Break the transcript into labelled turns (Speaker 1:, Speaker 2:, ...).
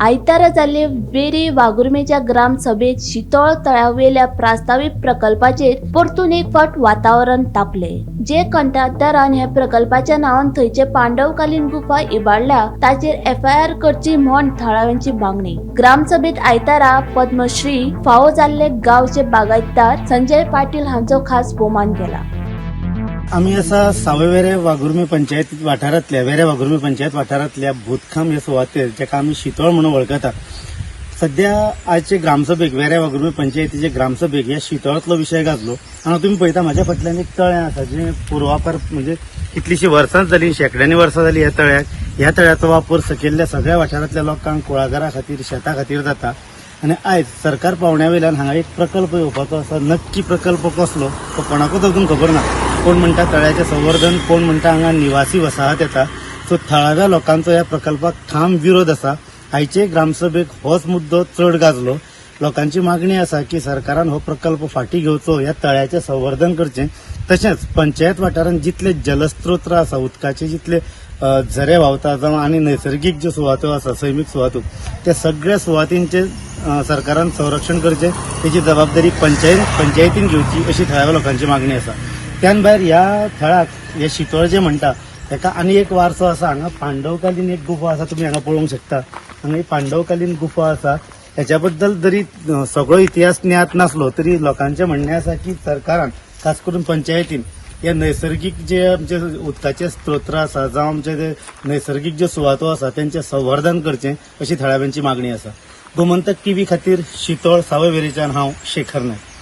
Speaker 1: आयतारा जाल्ले वेरी वागुर्मेच्या ग्रामसभेत शितोळ तळ्यावेल्या प्रस्तावित प्रकल्पाचेर परतून एक फावट वातावरण तापले। जे कंत्राटदारान ह्या प्रकल्पाच्या नावान थंयचे पांडवकालीन गुफा इबाडल्या ताचेर FIR करची म्हण थळाव्यांची मागणी। ग्रामसभेत आयतारा पद्मश्री फावो जाल्ले गांवचे बागायतदार संजय पाटील हांचो खास भोवमान केला।
Speaker 2: आम्ही असा सावयवेरे वाघुर्मे पंचायत वाठारांतल्या वेऱ्या वाघुर्मे पंचायत वाठारांतल्या भूतखाम ह्या सुवातेर जेका आमी शितोळ म्हणून वळखतात। सध्या आजचे ग्रामसभेक वेऱ्या वाघुर्मे पंचायतीचे ग्रामसभेक ह्या शितोळांतलो विशय गाजलो। हांगा तुम्ही पळयता म्हाज्या फाटल्यान एक तळें आसा जे पूर्वापार म्हणजे कितलीशीं वर्सांच जाली, शेकड्यांनी वर्सां जाली ह्या तळ्याक। ह्या तळ्याचो वापर सकयल्ल्या सगळ्या वाठारांतल्या लोकांक कुळागरां खातीर शेतां खातीर जाता। आणि आयज सरकार पावण्या वयल्यान हांगा एक प्रकल्प येवपाचो आसा। नक्की प्रकल्प कसलो तो कोणाकूच अजून खबर ना। कोण म्हणटा तळ्याचें संवर्धन, कोण म्हणटा हांगा निवासी वसाहत येता। सो थळाव्या लोकांचो ह्या प्रकल्पाक ठाम विरोध आसा। आयचे ग्रामसभेक होच मुद्दो चड गाजलो। लोकांची मागणी आसा की सरकारान हो प्रकल्प फाटी घेवचो, ह्या तळ्याचें संवर्धन करचें। तशेंच पंचायत वाठारांत जितले जलस्त्रोत आसा, उदकाचे जितले झरे व्हांवता जावं आनी नैसर्गिक ज्यो सुवातो आसा, सैमीक सुवातो, त्या सगळ्या सुवातींचे सरकारान संरक्षण करचें, तेची जबाबदारी पंचायतीन घेवची अशी थळाव्या लोकांची मागणी आसा। त्यान भायर ह्या थळाक हे शितोळ जे म्हणटा ताका आनी एक वारसो आसा। हांगा पांडवकालीन एक गुफा आसा, तुम्ही हांगा पळोवंक शकता। हांगा एक पांडवकालीन गुफा आसा। हेच्या बद्दल जरी सगळो इतिहास ज्ञात नासलो तरी लोकांचें म्हणणें आसा की सरकारान खास करून पंचायतीन हे नैसर्गिक जे आमचे उदकाचे स्त्रोत आसा जावं आमचे जे नैसर्गिक ज्यो सुवातो आसा त्यांचें संवर्धन करचें अशी थळाव्यांची मागणी आसा। गोमंतक TV खातीर शितोळ सावयवेरेच्यान हांव शेखर नायक।